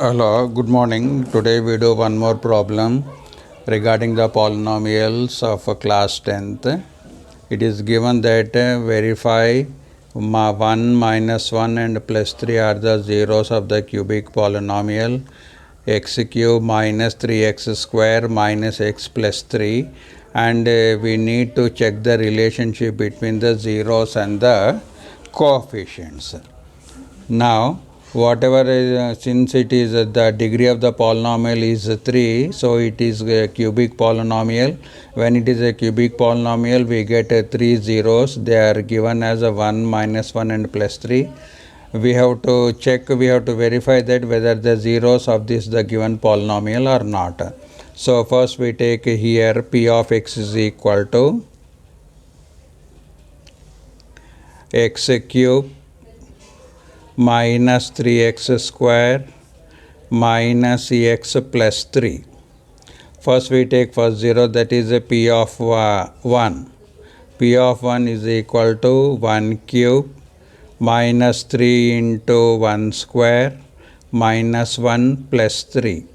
Hello, good morning. Today we do one more problem regarding the polynomials of class 10th. It is given that verify 1 minus 1 and plus 3 are the zeros of the cubic polynomial x cube minus 3x square minus x plus 3, and we need to check the relationship between the zeros and the coefficients. Now whatever is, since it is the degree of the polynomial is 3, so it is a cubic polynomial. When it is a cubic polynomial, we get 3 zeros. They are given as a 1 minus 1 and plus 3. We have to check, we have to verify that whether the zeros of this the given polynomial or not. So first we take here p of x is equal to x cube minus 3x square minus x plus 3. First we take first 0, that is a p of 1. P of 1 is equal to 1 cube minus 3 into 1 square minus 1 plus 3.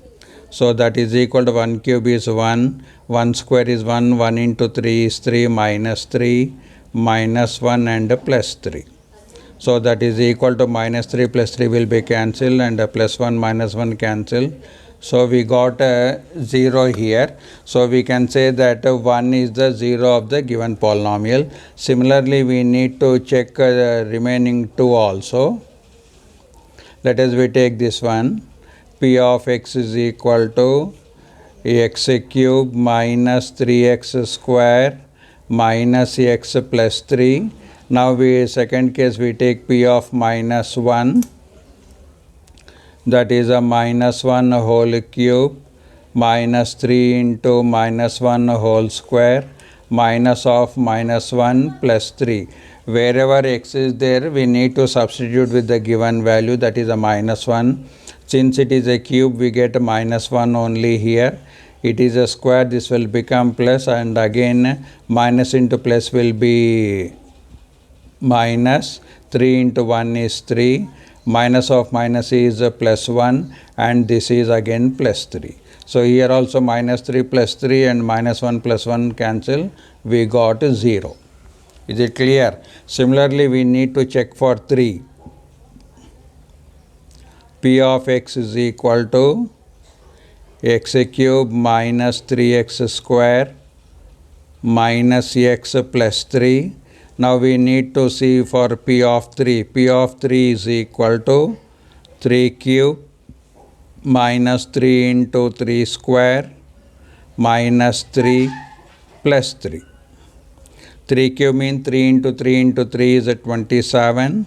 So that is equal to 1 cube is 1, 1 square is 1, 1 into 3 is 3 minus 3 minus 1 and plus 3. So that is equal to minus 3 plus 3 will be cancelled and plus 1 minus 1 cancel. So we got a 0 here. So we can say that 1 is the 0 of the given polynomial. Similarly, we need to check the remaining 2 also. Let us we take this one. P of x is equal to x cube minus 3x square minus x plus 3. Now we second case we take p of minus 1, that is a minus 1 whole cube minus 3 into minus 1 whole square minus of minus 1 plus 3. Wherever x is there, we need to substitute with the given value, that is a minus 1. Since it is a cube, we get a minus 1 only here. It is a square, this will become plus, and again minus into plus will be minus. 3 into 1 is 3, minus of minus is plus 1, and this is again plus 3. So here also minus 3 plus 3 and minus 1 plus 1 cancel, we got 0. Is it clear? Similarly, we need to check for 3. P of x is equal to x cube minus 3x square minus x plus 3. Now we need to see for p of 3. P of 3 is equal to 3 cube minus 3 into 3 square minus 3 plus 3. 3 cube means 3 into 3 into 3 is 27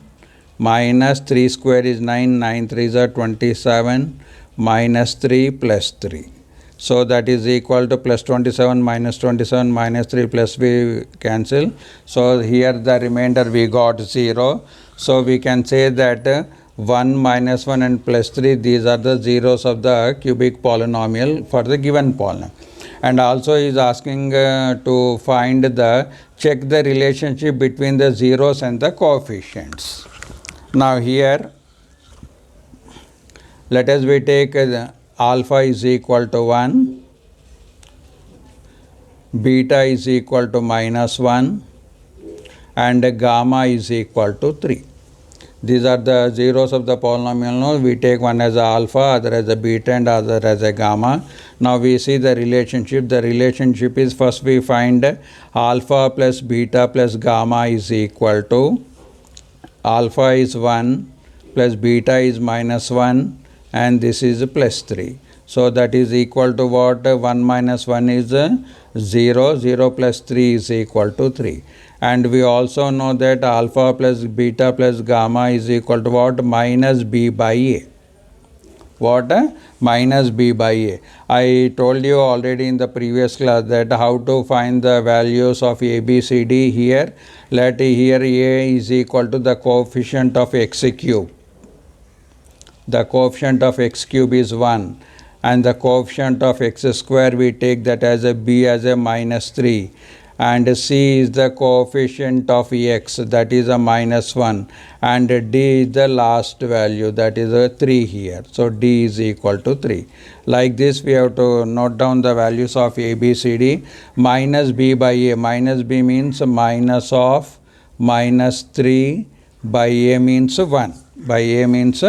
minus 3 square is 9, 9 3 is 27 minus 3 plus 3. So that is equal to plus 27 minus 27 minus 3 plus we cancel. So here the remainder we got 0. So we can say that 1 minus 1 and plus 3, these are the zeros of the cubic polynomial for the given polynomial. And also is asking to find check the relationship between the zeros and the coefficients. Now here let us we take alpha is equal to 1, beta is equal to minus 1, and gamma is equal to 3. These are the zeros of the polynomial. Now we take one as a alpha, other as a beta, and other as a gamma. Now we see the relationship. The relationship is, first we find alpha plus beta plus gamma is equal to alpha is 1 plus beta is minus 1 and this is plus 3. So that is equal to what? 1 minus 1 is 0, 0 plus 3 is equal to 3. And we also know that alpha plus beta plus gamma is equal to what? Minus b by a. What? Minus b by a. I told you already in the previous class that how to find the values of a, b, c, d here. Let here a is equal to the coefficient of x cube. The coefficient of x cube is 1, and the coefficient of x square we take that as a b as a minus 3, and C is the coefficient of X, that is a -1, and D is the last value, that is a 3 here. So D is equal to 3. Like this we have to note down the values of A, B, C, D. Minus B by A, minus B means minus of -3 by A means 1. By A means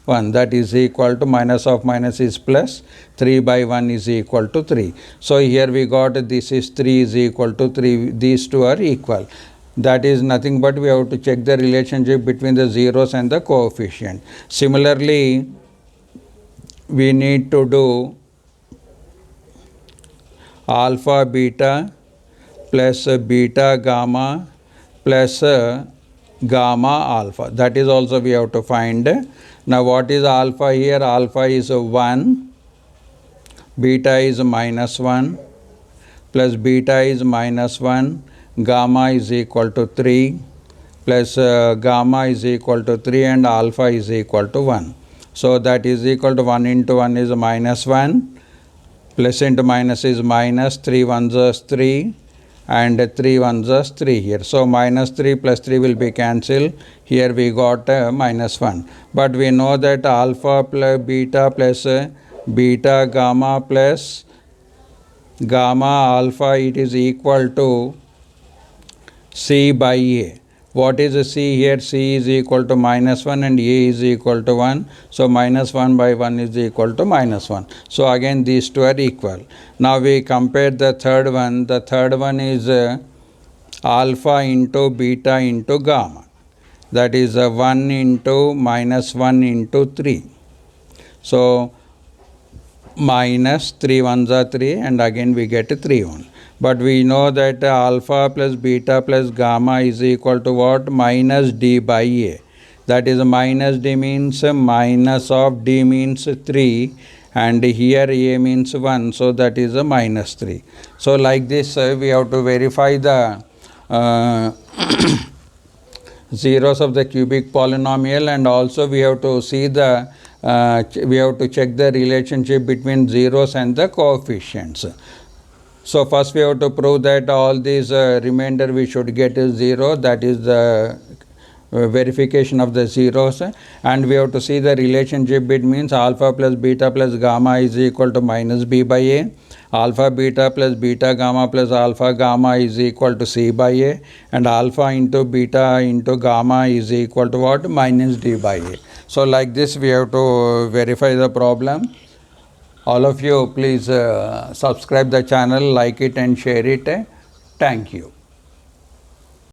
1, that is equal to minus of minus is plus, 3 by 1 is equal to 3. So here we got this is 3 is equal to 3, these two are equal. That is nothing but we have to check the relationship between the zeros and the coefficient. Similarly, we need to do alpha beta plus beta gamma plus gamma alpha, that is also we have to find. Now what is alpha here? Alpha is 1, beta is -1, plus beta is -1, gamma is equal to 3, plus gamma is equal to 3, and alpha is equal to 1. So that is equal to 1 into 1 is -1, plus into minus is minus, 3 ones is 3, and 3 ones is 3 here. So -3 plus 3 will be cancelled. Here we got -1. But we know that alpha plus beta gamma plus gamma alpha, it is equal to C by A. What is C here? C is equal to -1 and A is equal to 1. So -1 by 1 is equal to -1. So again these two are equal. Now we compare the third one. The third one is alpha into beta into gamma. That is 1 into -1 into 3. So minus 3 ones are 3, and again we get 3 only. But we know that alpha plus beta plus gamma is equal to what? Minus D by A. That is minus D means minus of D means 3, and here A means 1, so that is a -3. So like this we have to verify the zeros of the cubic polynomial, and also we have to see the we have to check the relationship between zeros and the coefficients. So first we have to prove that all these remainder we should get is 0, that is the verification of the zeros, and we have to see the relationship between alpha plus beta plus gamma is equal to minus B by A, alpha beta plus beta gamma plus alpha gamma is equal to C by A, and alpha into beta into gamma is equal to what? Minus D by A. So like this we have to verify the problem. All of you please subscribe the channel, like it and share it. Thank you.